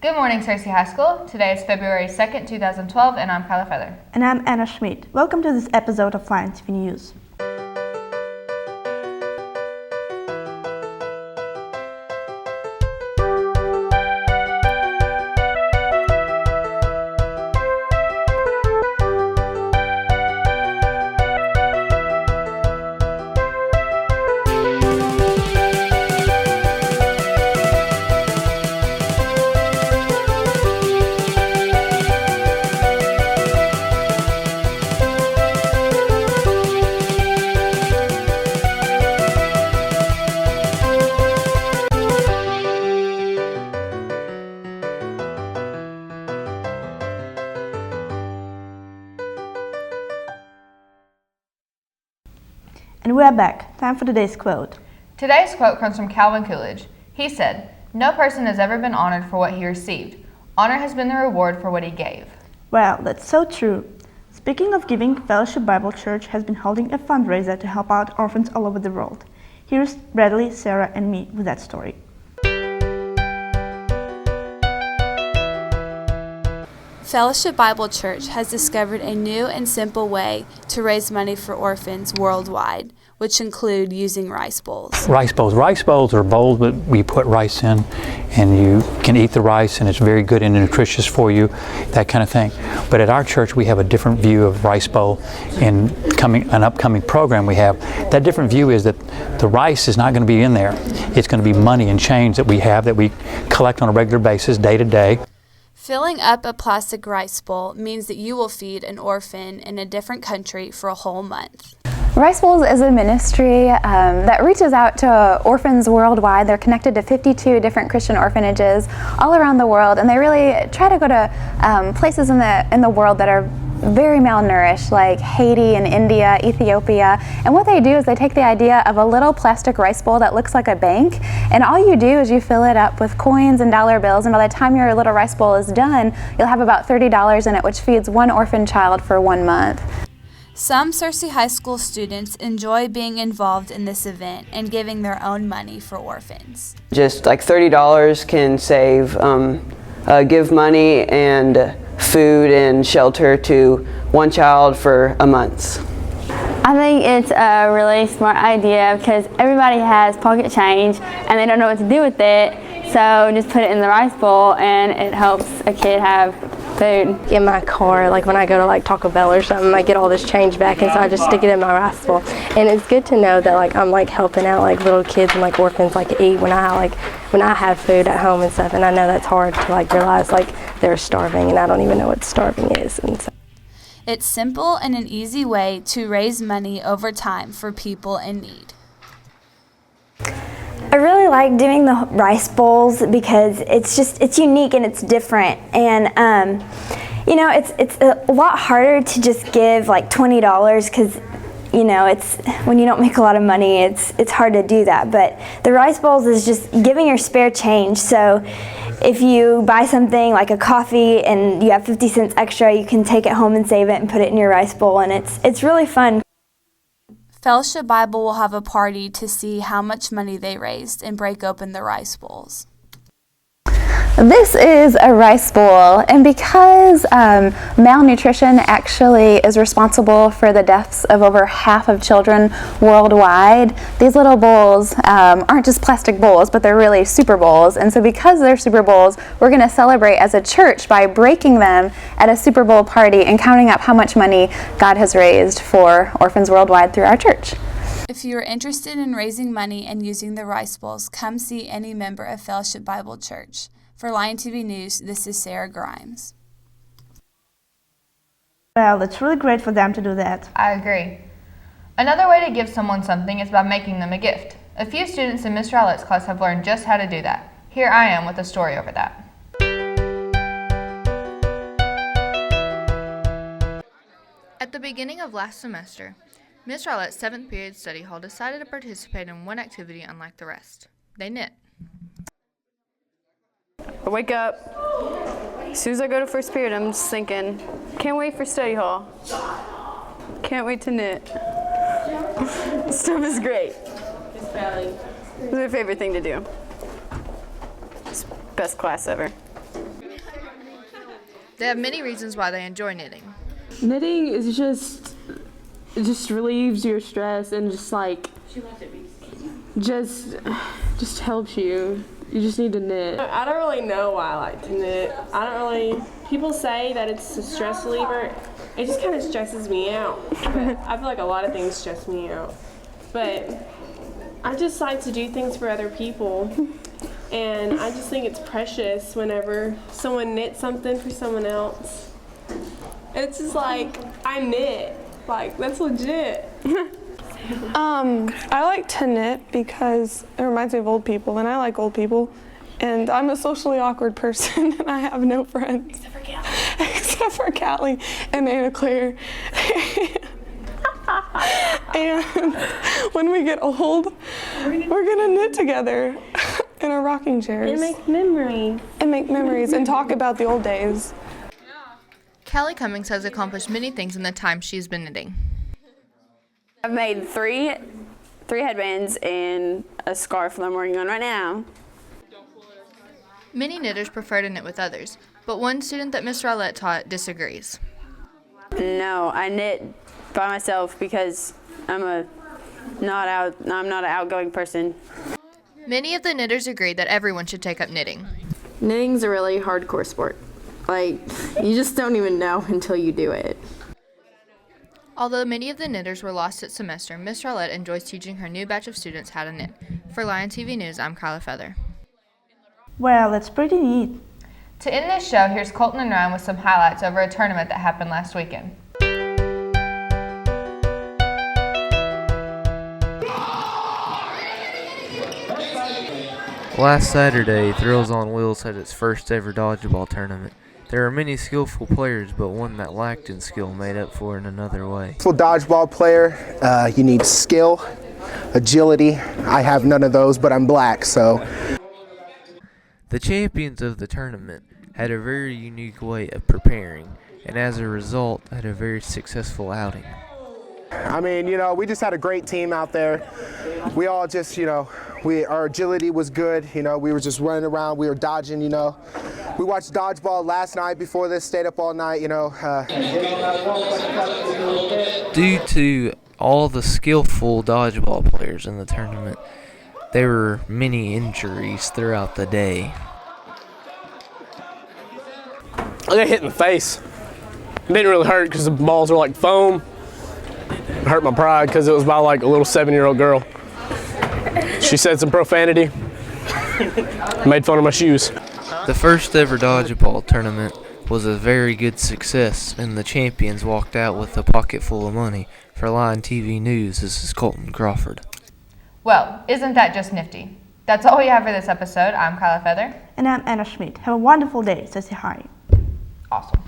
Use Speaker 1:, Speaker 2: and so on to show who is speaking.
Speaker 1: Good morning, Cersei High School. Today is February 2nd, 2012, and I'm Kyla Feather.
Speaker 2: And I'm Anna Schmidt. Welcome to this episode of LTV News. And we are back. Time for today's quote.
Speaker 1: Today's quote comes from Calvin Coolidge. He said, "No person has ever been honored for what he received. Honor has been the reward for what he gave."
Speaker 2: Well, that's so true. Speaking of giving, Fellowship Bible Church has been holding a fundraiser to help out orphans all over the world. Here's Bradley, Sarah, and me with that story.
Speaker 3: Fellowship Bible Church has discovered a new and simple way to raise money for orphans worldwide, which include using rice bowls.
Speaker 4: Rice bowls. Rice bowls are bowls that we put rice in, and you can eat the rice, and it's very good and nutritious for you, that kind of thing. But at our church, we have a different view of rice bowl. In an upcoming program we have, that different view is that the rice is not going to be in there. It's going to be money and change that we have that we collect on a regular basis, day to day.
Speaker 3: Filling up a plastic rice bowl means that you will feed an orphan in a different country for a whole month.
Speaker 5: Rice Bowls is a ministry that reaches out to orphans worldwide. They're connected to 52 different Christian orphanages all around the world, and they really try to go to places in the world that are very malnourished, like Haiti and India, Ethiopia. And what they do is they take the idea of a little plastic rice bowl that looks like a bank, and all you do is you fill it up with coins and dollar bills, and by the time your little rice bowl is done, you'll have about $30 in it, which feeds one orphan child for 1 month.
Speaker 3: Some Cersei High School students enjoy being involved in this event and giving their own money for orphans.
Speaker 6: Just like $30 can save, give money and food and shelter to one child for a month.
Speaker 7: I think it's a really smart idea because everybody has pocket change and they don't know what to do with it. So just put it in the rice bowl and it helps a kid have food.
Speaker 8: In my car, like when I go to like Taco Bell or something, I get all this change back, and so I just stick it in my rice bowl. And it's good to know that like I'm like helping out like little kids and like orphans like eat when I have food at home and stuff. And I know that's hard to like realize like they're starving, and I don't even know what starving is. And so
Speaker 3: it's simple and an easy way to raise money over time for people in need.
Speaker 9: I really like doing the rice bowls because it's unique and it's different, and it's a lot harder to just give like $20 because it's when you don't make a lot of money, it's hard to do that. But the rice bowls is just giving your spare change. So if you buy something like a coffee and you have 50 cents extra, you can take it home and save it and put it in your rice bowl, and it's really fun.
Speaker 3: Fellowship Bible will have a party to see how much money they raised and break open the rice bowls.
Speaker 5: This is a rice bowl, and because malnutrition actually is responsible for the deaths of over half of children worldwide, these little bowls aren't just plastic bowls, but they're really super bowls. And so because they're super bowls, we're going to celebrate as a church by breaking them at a Super Bowl party and counting up how much money God has raised for orphans worldwide through our church.
Speaker 3: If you are interested in raising money and using the rice bowls, come see any member of Fellowship Bible Church. For LTV News, this is Sarah Grimes.
Speaker 2: Well, it's really great for them to do that.
Speaker 1: I agree. Another way to give someone something is by making them a gift. A few students in Miss Rowlett's class have learned just how to do that. Here I am with a story over that. At the beginning of last semester, Miss Rowlett's 7th period study hall decided to participate in one activity unlike the rest. They knit.
Speaker 10: I wake up, as soon as I go to first period, I'm just thinking, can't wait for study hall. Can't wait to knit. Stuff is great. It's my favorite thing to do. It's best class ever.
Speaker 1: They have many reasons why they enjoy knitting.
Speaker 11: Knitting is just, it just relieves your stress and just like, just helps you. You just need to knit. I don't really know why I like to knit. People say that it's a stress reliever. It just kind of stresses me out. But I feel like a lot of things stress me out. But I just like to do things for other people. And I just think it's precious whenever someone knits something for someone else. It's just like, I knit. Like, that's legit.
Speaker 12: I like to knit because it reminds me of old people, and I like old people. And I'm a socially awkward person, and I have no friends. Except for Callie and Anna Claire. And when we get old, we're gonna knit together in our rocking chairs.
Speaker 11: And make memories.
Speaker 12: And talk about the old days.
Speaker 1: Callie Cummings has accomplished many things in the time she's been knitting.
Speaker 10: I've made three headbands and a scarf that I'm working on right now.
Speaker 1: Many knitters prefer to knit with others, but one student that Miss Rowlett taught disagrees.
Speaker 10: No, I knit by myself because I'm not an outgoing person.
Speaker 1: Many of the knitters agree that everyone should take up knitting.
Speaker 11: Knitting's a really hardcore sport. Like, you just don't even know until you do it.
Speaker 1: Although many of the knitters were lost at semester, Miss Rowlett enjoys teaching her new batch of students how to knit. For Lion TV News, I'm Kyla Feather.
Speaker 2: Well, that's pretty neat.
Speaker 1: To end this show, here's Colton and Ryan with some highlights over a tournament that happened last weekend.
Speaker 13: Last Saturday, Thrills on Wheels had its first ever dodgeball tournament. There are many skillful players, but one that lacked in skill made up for in another way.
Speaker 14: For dodgeball player, you need skill, agility. I have none of those, but I'm black, so.
Speaker 13: The champions of the tournament had a very unique way of preparing, and as a result, had a very successful outing.
Speaker 14: I mean, we just had a great team out there. We all just, our agility was good. We were just running around. We were dodging, We watched dodgeball last night before this, stayed up all night,
Speaker 13: Due to all the skillful dodgeball players in the tournament, there were many injuries throughout the day.
Speaker 15: I got hit in the face. It didn't really hurt because the balls were like foam. It hurt my pride because it was by like a little 7-year-old girl. She said some profanity, made fun of my shoes.
Speaker 13: The first ever dodgeball tournament was a very good success, and the champions walked out with a pocket full of money. For Lion TV News, this is Colton Crawford.
Speaker 1: Well, isn't that just nifty? That's all we have for this episode. I'm Kyla Feather.
Speaker 2: And I'm Anna Schmidt. Have a wonderful day. So say hi.
Speaker 1: Awesome.